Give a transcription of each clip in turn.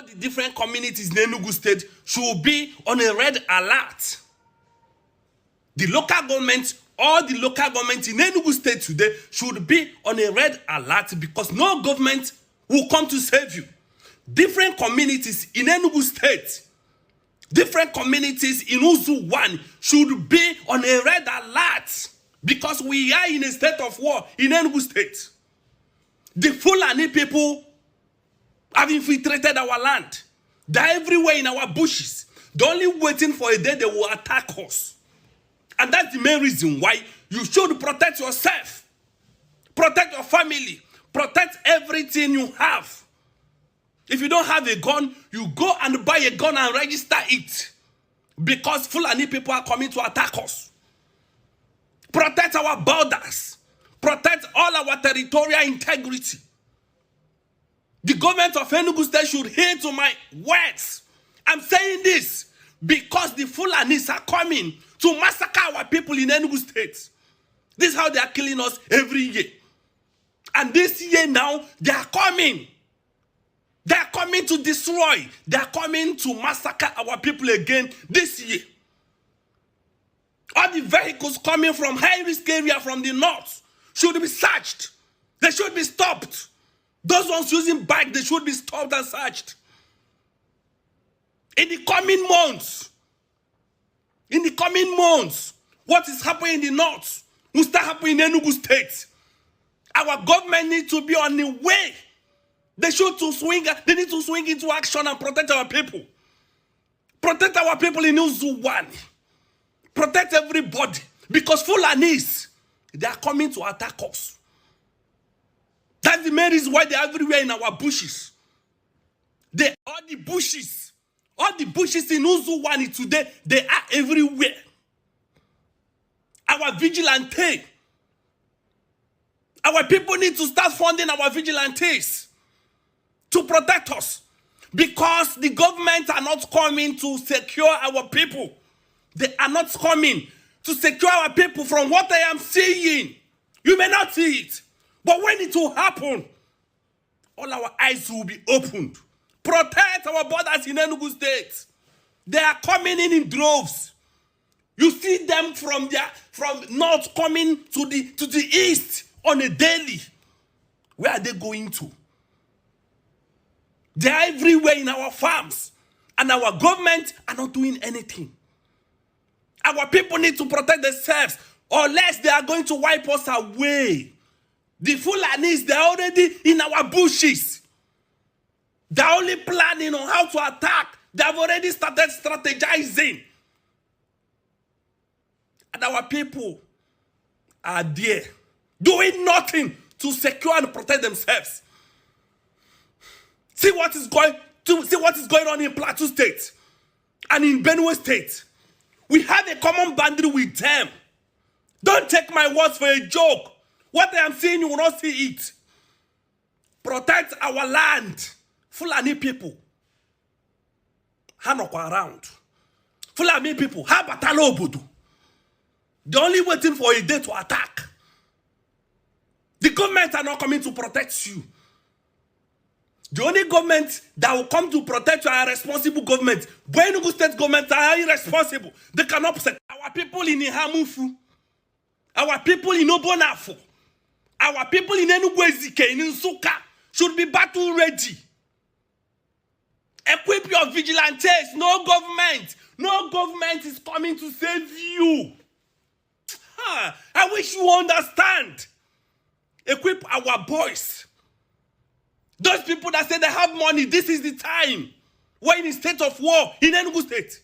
all the different communities in Enugu State should be on a red alert. The local government, all the local government in Enugu State today should be on a red alert because no government will come to save you. Different communities in Enugu State, different communities in Uzu 1 should be on a red alert because we are in a state of war in Enugu State. The Fulani people have infiltrated our land. They're everywhere in our bushes. They're only waiting for a day they will attack us. And that's the main reason why you should protect yourself, protect your family, protect everything you have. If you don't have a gun, you go and buy a gun and register it because Fulani people are coming to attack us. Protect our borders. Protect all our territorial integrity. The government of Enugu State should hear to my words. I'm saying this because the Fulanis are coming to massacre our people in Enugu State. This is how they are killing us every year. And this year now, they are coming. They are coming to destroy. They are coming to massacre our people again this year. All the vehicles coming from high-risk area from the north should be searched. They should be stopped. Those ones using bike, they should be stopped and searched. In the coming months, what is happening in the north will start happening in Enugu State. Our government needs to be on the way. They need to swing into action and protect our people. Protect our people in Uzu 1. Protect everybody. Because Fulanis, they are coming to attack us. That's the main reason why they are everywhere in our bushes. All the bushes in Uzu 1 today, they are everywhere. Our vigilante. Our people need to start funding our vigilantes to protect us. Because the government are not coming to secure our people. They are not coming to secure our people from what I am seeing. You may not see it. But when it will happen, all our eyes will be opened. Protect our borders in Enugu State. They are coming in droves. You see them from north coming to the east on a daily. Where are they going to? They are everywhere in our farms. And our government are not doing anything. Our people need to protect themselves, or else they are going to wipe us away. The Fulanis, they are already in our bushes. They are only planning on how to attack. They have already started strategizing. And our people are there, doing nothing to secure and protect themselves. See what is going on in Plateau State and in Benue State. We have a common boundary with them. Don't take my words for a joke. What I am saying, you will not see it. Protect our land. Fulani people. Hanoko around. Fulani people. Habatalo Obodo. They're only waiting for a day to attack. The government are not coming to protect you. The only government that will come to protect you are responsible government. Enugu State government are irresponsible. They cannot protect our people in Ihamufu, our people in Obonafo, our people in Enugu Ezike, in Nsuka should be battle ready. Equip your vigilantes. No government is coming to save you. I wish you understand. Equip our boys. Those people that say they have money, this is the time. We're in a state of war in Enugu State.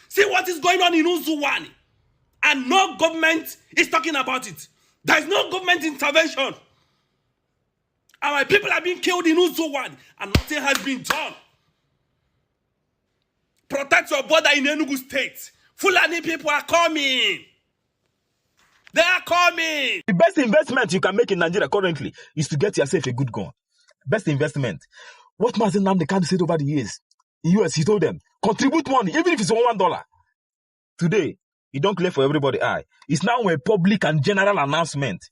See what is going on in Uzuwani. And no government is talking about it. There is no government intervention. Our people are being killed in Uzuwani and nothing has been done. Protect your border in Enugu State. Fulani people are coming. They are coming. The best investment you can make in Nigeria currently is to get yourself a good gun. Best investment. What Mazen Namdekan said over the years. In US, he told them, contribute money, even if it's $1. Today, it don't clear for everybody eye. It's now a public and general announcement.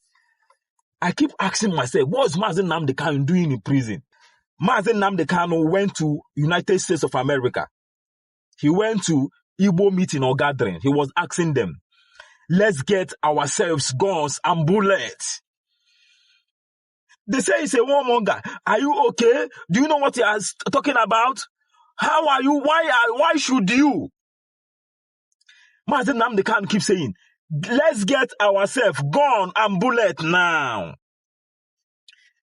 I keep asking myself, what's Mazen Namdekan doing in prison? Mazen Nnamdi Kanu went to United States of America. He went to Igbo meeting or gathering. He was asking them, let's get ourselves guns and bullets. They say he's a warmonger. Are you okay? Do you know what he is talking about? How are you? Why should you? Mazen Nnamdi Kanu keeps saying, let's get ourselves gun and bullet now.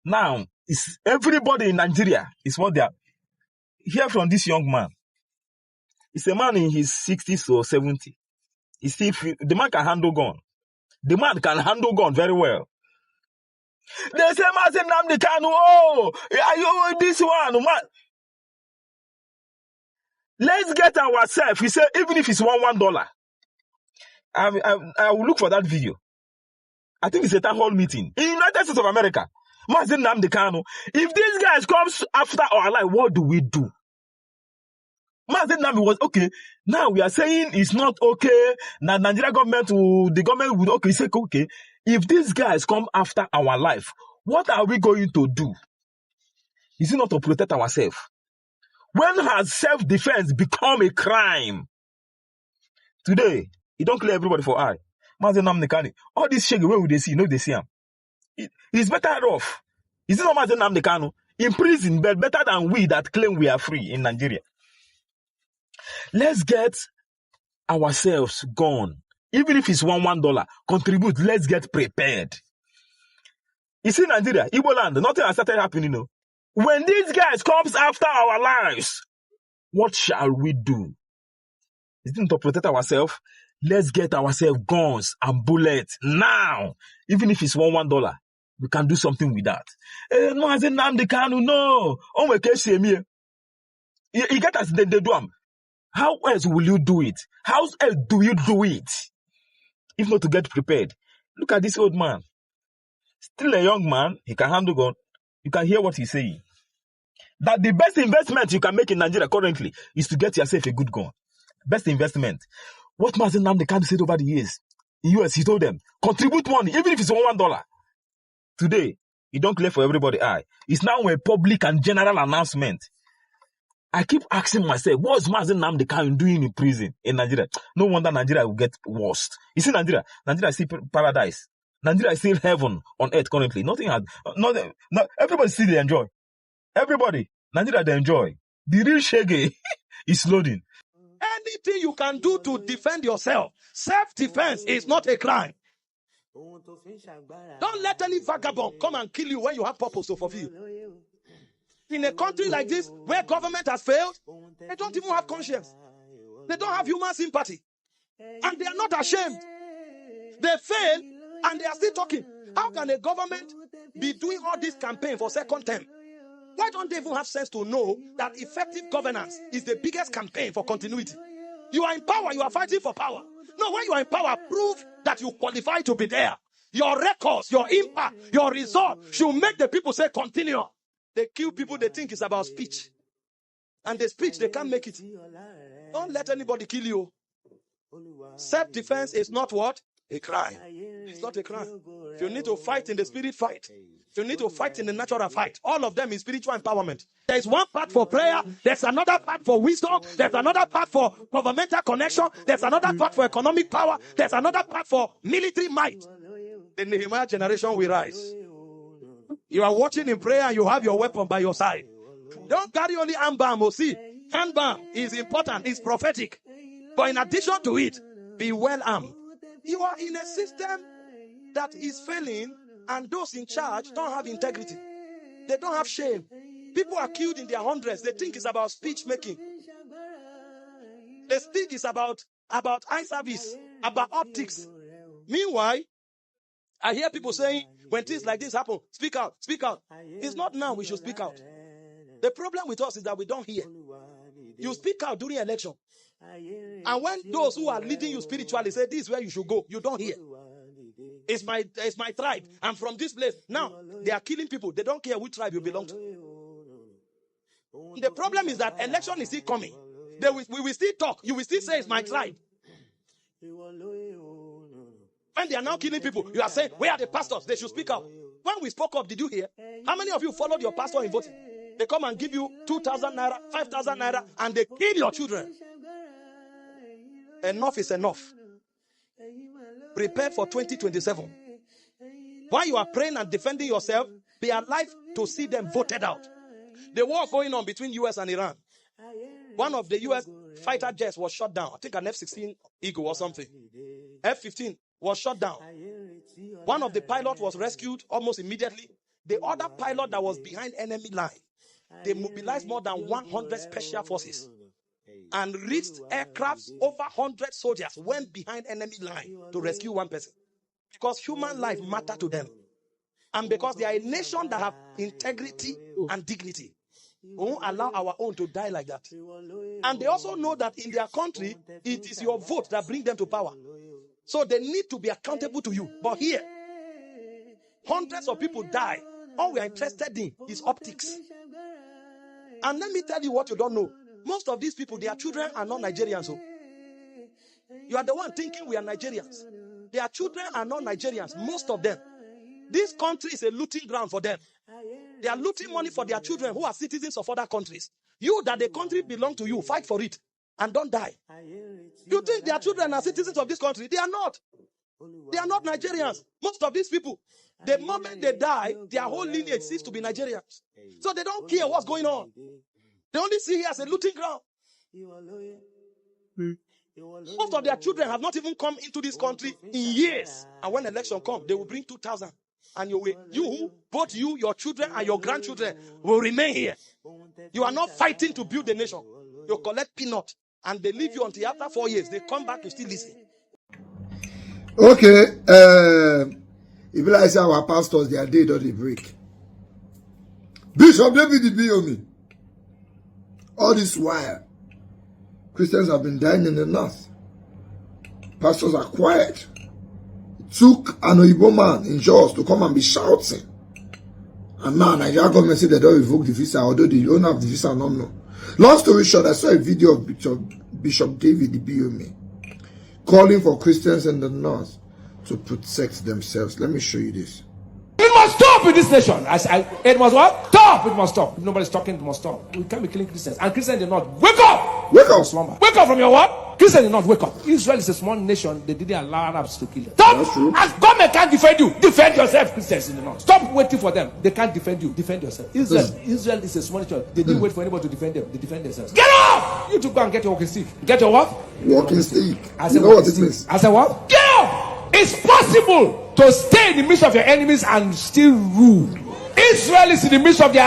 Now, it's everybody in Nigeria is what they are. Hear from this young man. He's a man in his 60s or 70s. The man can handle gun. The man can handle gun very well. They say, Mazen Nnamdi Kanu, oh, are you this one? Man? Let's get ourselves. He said, even if it's $1. I will look for that video. I think it's a town hall meeting in the United States of America. Mazen Nnamdi Kanu, if these guys comes after our life, what do we do? Mazen Nnamdi was okay. Now we are saying it's not okay. Now Nigeria government, the government would okay say okay. If these guys come after our life, what are we going to do? Is it not to protect ourselves? When has self-defense become a crime? Today, it don't clear everybody for eye. Mazen Nnamdi Kanu, all this shaggy, where would they see? No, they see him. It's better off. Is it not Mazen Nnamdi Kanu in prison, but better than we that claim we are free in Nigeria? Let's get ourselves gone. Even if it's $1, contribute. Let's get prepared. You see, Nigeria, Igbo land, nothing has started happening. No. When these guys comes after our lives, what shall we do? Is it to protect ourselves? Let's get ourselves guns and bullets now. Even if it's $1, we can do something with that. No, I said, Nnamdi Kanu, no. Oh my gosh, you get us the drum. How else will you do it? How else do you do it? If not to get prepared. Look at this old man. Still a young man. He can handle gun. You can hear what he's saying. That the best investment you can make in Nigeria currently is to get yourself a good gun. Best investment. What Mazen Nnamdi Kanu said over the years. In US, he told them, contribute money, even if it's $1. Today, it don't clear for everybody eye. It's now a public and general announcement. I keep asking myself, what's Mazen Nnamdi Kanu doing in prison in Nigeria? No wonder Nigeria will get worse. You see Nigeria is still paradise. Nigeria is still heaven on earth currently. Everybody still they enjoy. Everybody, Nigeria they enjoy. The real shaggy is loading. Anything you can do to defend yourself. Self-defense is not a crime. Don't let any vagabond come and kill you when you have purpose to fulfill. In a country like this, where government has failed, they don't even have conscience. They don't have human sympathy. And they are not ashamed. They fail and they are still talking. How can a government be doing all this campaign for second term? Why don't they even have sense to know that effective governance is the biggest campaign for continuity? You are in power, you are fighting for power. No, when you are in power, prove that you qualify to be there. Your records, your impact, your result should make the people say continue. They kill people, they think it's about speech. And the speech, they can't make it. Don't let anybody kill you. Self-defense is not what? A crime. It's not a crime. If you need to fight in the spirit, fight. If you need to fight in the natural, fight. All of them is spiritual empowerment. There is one part for prayer. There's another part for wisdom. There's another part for governmental connection. There's another part for economic power. There's another part for military might. The Nehemiah generation will rise. You are watching in prayer and you have your weapon by your side. Don't carry only hand balm. See, hand balm is important. It's prophetic. But in addition to it, be well armed. You are in a system that is failing, and those in charge don't have integrity. They don't have shame. People are killed in their hundreds. They think it's about speech making. They think it's about eye service, about optics. Meanwhile, I hear people saying, when things like this happen, speak out, speak out. It's not now we should speak out. The problem with us is that we don't hear. You speak out during election. And when those who are leading you spiritually say, this is where you should go, you don't hear. It's my tribe. I'm from this place. Now, they are killing people. They don't care which tribe you belong to. The problem is that election is still coming. We will still talk. You will still say it's my tribe. When they are now killing people, you are saying, where are the pastors? They should speak out. When we spoke up, did you hear? How many of you followed your pastor in voting? They come and give you 2,000 naira, 5,000 naira, and they kill your children. Enough is enough. Prepare for 2027. While you are praying and defending yourself, be alive to see them voted out. The war going on between US and Iran. One of the US fighter jets was shot down. I think an F-16 Eagle or something. F-15 was shot down. One of the pilots was rescued almost immediately. The other pilot that was behind enemy line, they mobilized more than 100 special forces and reached aircrafts. Over 100 soldiers went behind enemy line to rescue one person. Because human life matters to them. And because they are a nation that have integrity and dignity. We won't allow our own to die like that. And they also know that in their country, it is your vote that brings them to power. So they need to be accountable to you. But here, hundreds of people die. All we are interested in is optics. And let me tell you what you don't know. Most of these people, their children are not Nigerians. So you are the one thinking we are Nigerians. Their children are not Nigerians, most of them. This country is a looting ground for them. They are looting money for their children who are citizens of other countries. You, that the country belongs to you, fight for it and don't die. You think their children are citizens of this country? They are not. They are not Nigerians. Most of these people, the moment they die, their whole lineage ceases to be Nigerians. So they don't care what's going on. They only see it as a looting ground. Most of their children have not even come into this country in years. And when election comes, they will bring 2,000. And both you, your children, and your grandchildren will remain here. You are not fighting to build the nation. You collect peanut, and they leave you until after 4 years. They come back, you still listen. Okay. If I say our pastors, their day don't break. Bishop David Ibiomi. All this while, Christians have been dying in the north. Pastors are quiet. It took an Oyibo man in Jos to come and be shouting. And now Nigeria government said they don't revoke the visa, although the owner of the visa don't know. Long story short, I saw a video of Bishop David Ibiomi calling for Christians in the north to protect themselves. Let me show you this. It must stop in this nation. It must what? Stop! It must stop. If nobody's talking, it must stop. We can't be killing Christians. And Christians did not. Wake up! Wake up! Slumber. Wake up from your what? Christians did not wake up. Israel is a small nation. They didn't allow Arabs to kill them. Stop! That's true. As government can't defend you, defend yourself, Christians in the north. Stop waiting for them. They can't defend you. Defend yourself. Israel is a small nation. They didn't wait for anybody to defend them. They defend themselves. Get up! You to go and get your walking stick. Get your what? Walking stick. I You know what it means? I said what? Get up! It's possible to stay in the midst of your enemies and still rule. Israel is in the midst of their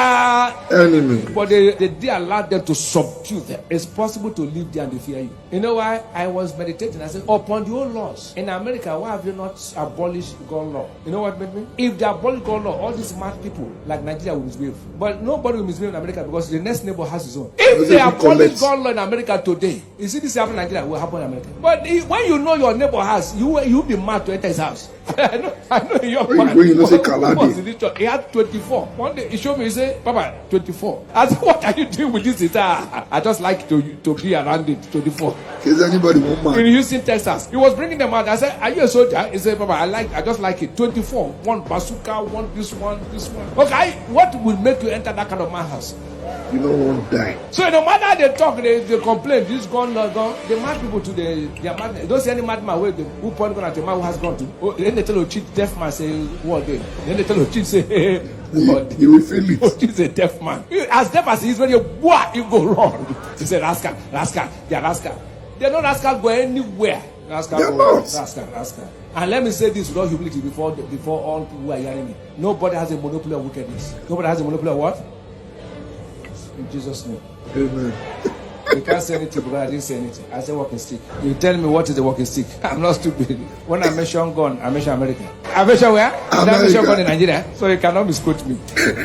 enemy, but they allowed them to subdue them. It's possible to live there and they fear you. You know why? I was meditating. I said, upon the old laws in America, why have you not abolished gun law? You know what made me? If they abolish gun law, all these mad people like Nigeria will misbehave. But nobody will misbehave in America because the next neighbor has his own. If they abolish gun law in America today, you see this happen in Nigeria, will happen in America. But when you know your neighbor has, you'll be mad to enter his house. I know your man. When you know say Kaladi. He had 24. One day he showed me, he said, Papa, 24. I said, what are you doing with this guitar? I just like to be around it, 24. Is anybody one man? In Houston, Texas. He was bringing them out. I said, are you a soldier? He said, Papa, I just like it. 24. One bazooka, one this one. Okay, what will make you enter that kind of man house? You know, won't die. So no matter how they talk, they complain. This gun, they mad people to they are mad. You don't see any madman who point gun at a man who has gone to. Oh, then they tell a cheat deaf man say what they. Then they tell a cheat say he will feel it. Oh, he's a deaf man. As deaf as he is, when you go wrong. He said rascal. They are rascal. They don't rascal go anywhere. Rascal. And let me say this with all humility before all people who are hearing me. Nobody has a monopoly of wickedness. Nobody has a monopoly of what? In Jesus' name. Amen. You can't say anything because I didn't say anything. I said walking stick. You tell me what is the walking stick. I'm not stupid. When I mention gun, I mention America. I mention where? I mention gun in Nigeria. So you cannot misquote me.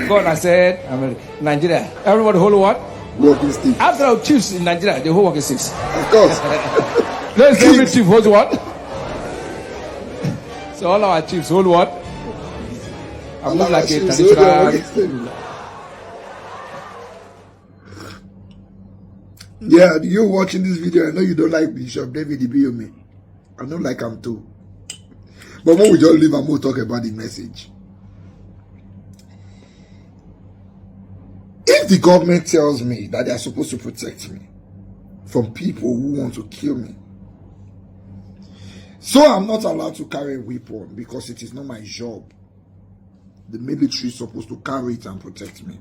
God, I said America. Nigeria. Everybody hold what? Walking stick. After our chiefs in Nigeria, they hold walking sticks. Of course. Let's every chief holds what? So all our chiefs hold what? I'm not like a traditional. Yeah, you watching this video, I know you don't like Bishop David Ibiomi. I don't like him too. But when we just leave and we'll talk about the message. If the government tells me that they are supposed to protect me from people who want to kill me, so I'm not allowed to carry a weapon because it is not my job. The military is supposed to carry it and protect me.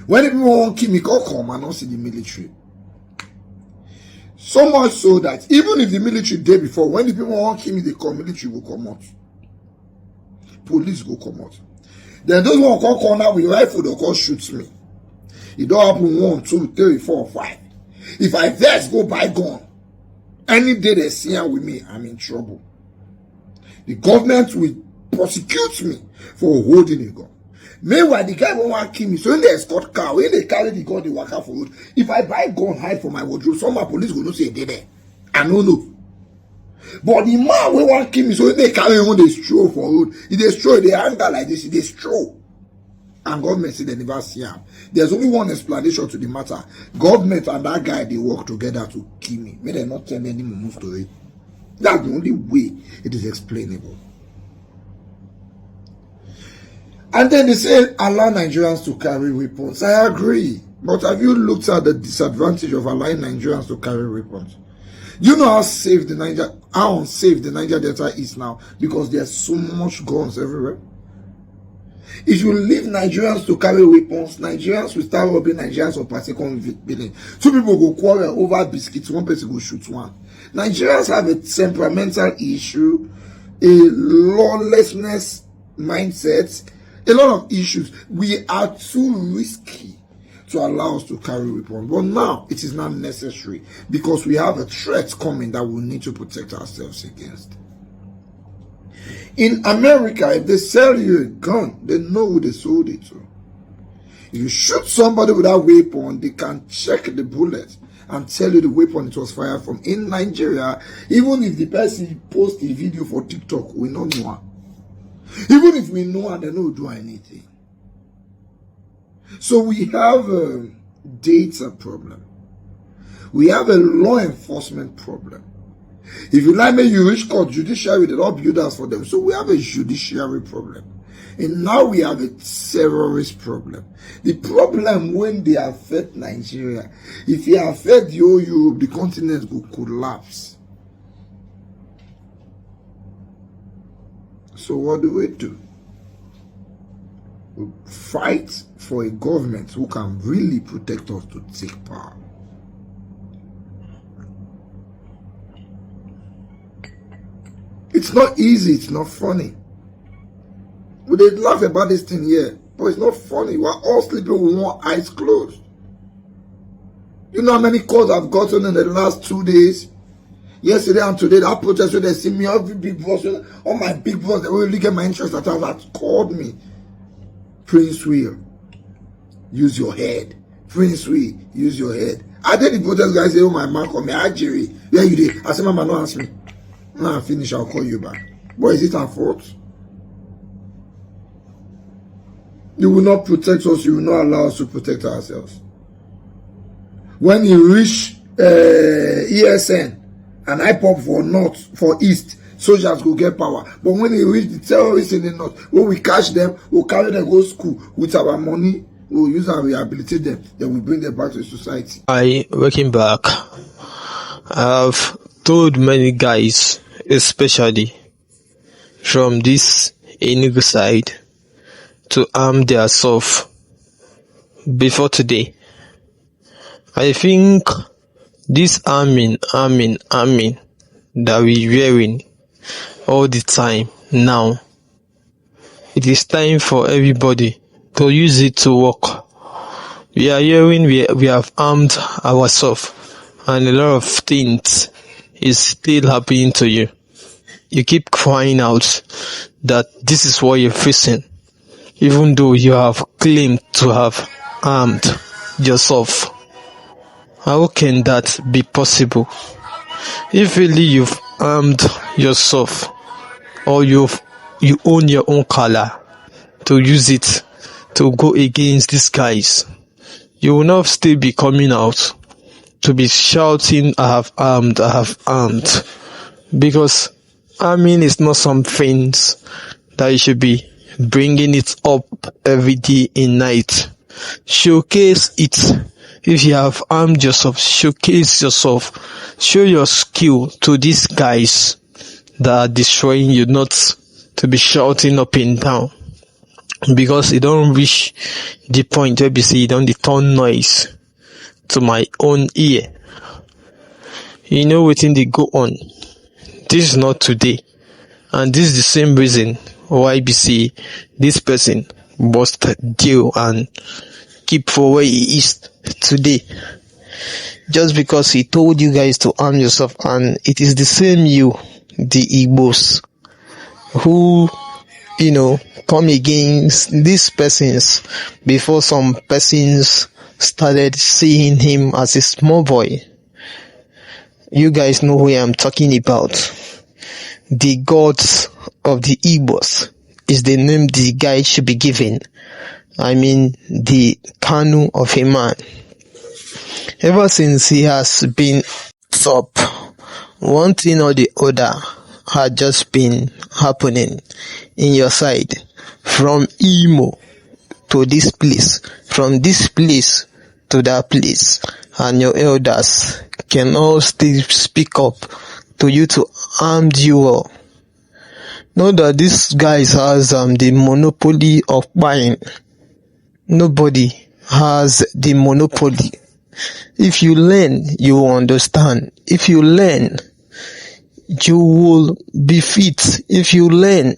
When people want to kill me, come and not see the military. So much so that even if the military day before, when the people want to kill me, they come, military will come out. Police will come out. Then those who come corner with rifle, they'll come shoot me. It don't happen 1, 2, 3, 4, 5. If I first go buy gun, any day they see her with me, I'm in trouble. The government will prosecute me for holding a gun. Meanwhile, the guy won't want to kill me. So when they escort car, when they carry the gun, they walk out for road. If I buy gun, hide for my wardrobe, some of my police will not say they there. I don't know. But the man will want to kill me. So when they carry on, they stroll for road. If they stroll, they anger like this, they stroll. And government say they never see him. There's only one explanation to the matter. Government and that guy, they work together to kill me. May they not tell me any more story. That's the only way it is explainable. And then they say allow Nigerians to carry weapons. I agree. But have you looked at the disadvantage of allowing Nigerians to carry weapons? You know how unsafe the Niger Delta is now because there's so much guns everywhere. If you leave Nigerians to carry weapons, Nigerians will start robbing Nigerians for particular building. Two people go quarrel over biscuits, one person go shoot one. Nigerians have a temperamental issue, a lawlessness mindset, a lot of issues. We are too risky to allow us to carry weapons. But now it is not necessary because we have a threat coming that we need to protect ourselves against. In America, if they sell you a gun, they know who they sold it to. If you shoot somebody with that weapon, they can check the bullet and tell you the weapon it was fired from. In Nigeria, even if the person posts a video for TikTok, we don't know her. Even if we know her, they don't do anything. So we have a data problem. We have a law enforcement problem. If you like me, you reach court, judiciary, they don't build us for them. So we have a judiciary problem. And now we have a terrorist problem. The problem when they affect Nigeria, if they affect the whole Europe, the continent will collapse. So what do? We fight for a government who can really protect us to take power. It's not easy, it's not funny. We did laugh about this thing here, but it's not funny. We're all sleeping with one eyes closed. You know how many calls I've gotten in the last 2 days? Yesterday and today, that protest where they see me, every big boss, all my big boss, they really get my interest at all, that called me. Prince Will, use your head. Prince Will, use your head. I did the protest guys say, oh my man, call me, Jerry. Where you did? I said, Mama, don't ask me. When I finish, I'll call you back. But is it our fault? You will not protect us, you will not allow us to protect ourselves. When you reach ESN and IPOP for North, for East, soldiers will get power. But when you reach the terrorists in the North, when we catch them, we'll carry them go to school with our money, we'll use and rehabilitate them, then we bring them back to society. Working back, I've told many guys, especially from this Enugu side, to arm themselves before today. I think this arming that we're wearing all the time now, it is time for everybody to use it to work. We are hearing we have armed ourselves, and a lot of things is still happening to you. You keep crying out that this is what you're facing, even though you have claimed to have armed yourself. How can that be possible? If really you've armed yourself, or you own your own color to use it to go against these guys, you will not still be coming out to be shouting, I have armed. Because arming is not something that you should be bringing it up every day and night. Showcase it. If you have armed yourself, showcase yourself. Show your skill to these guys that are destroying you, not to be shouting up and down. Because it don't reach the point where you see it don't turn noise to my own ear. You know wetin dey go on. This is not today. And this is the same reason why be say this person must deal and keep for where he is today. Just because he told you guys to arm yourself, and it is the same you, the Igbos, who, come against these persons before some persons started seeing him as a small boy. You guys know who I'm talking about. The gods of the Igbos is the name the guy should be given. I mean, the Kanu of a man. Ever since he has been top, one thing or the other had just been happening in your side. From Imo to this place, from this place to that place, and your elders can all still speak up to you to arm you all. Know that these guys has the monopoly of buying. Nobody has the monopoly. If you learn, you will understand. If you learn, you will be fit. If you learn,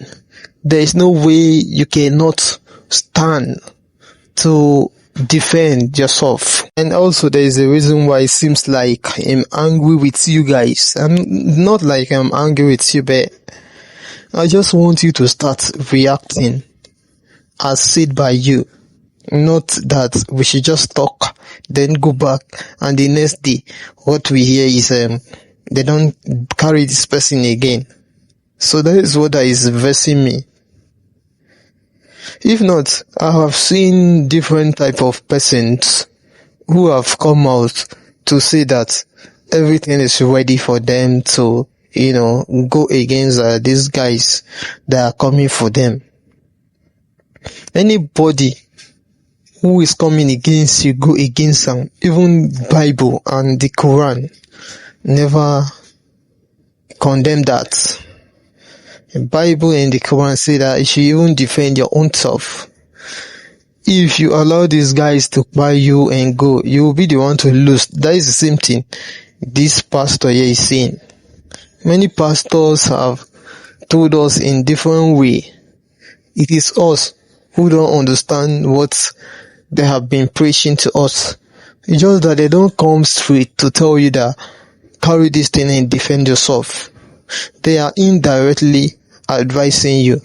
there is no way you cannot stand to defend yourself. And also there is a reason why it seems like I'm angry with you guys. I'm not like I'm angry with you, but I just want you to start reacting as said by you. Not that we should just talk, then go back, and the next day, what we hear is they don't carry this person again. So that is what is vexing me. If not, I have seen different type of persons who have come out to say that everything is ready for them to, go against these guys that are coming for them. Anybody who is coming against you, go against them. Even Bible and the Quran never condemn that. The Bible and the Quran say that you should even defend your own self. If you allow these guys to buy you and go, you will be the one to lose. That is the same thing this pastor here is saying. Many pastors have told us in different way. It is us who don't understand what they have been preaching to us. It's just that they don't come straight to tell you that carry this thing and defend yourself. They are indirectly advising you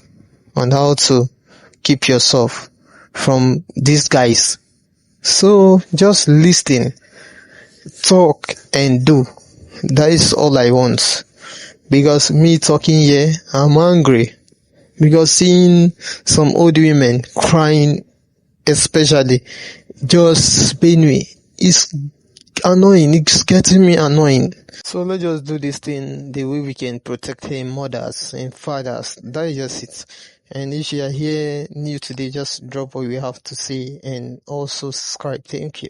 on how to keep yourself from these guys. So just listen, talk and do. That is all I want. Because me talking here, I'm angry. Because seeing some old women crying, especially, just pain me. It's annoying. It's getting me annoying. So let's just do this thing the way we can protect our mothers and fathers. That is just it. And if you are here new today, just drop what you have to say and also subscribe. Thank you.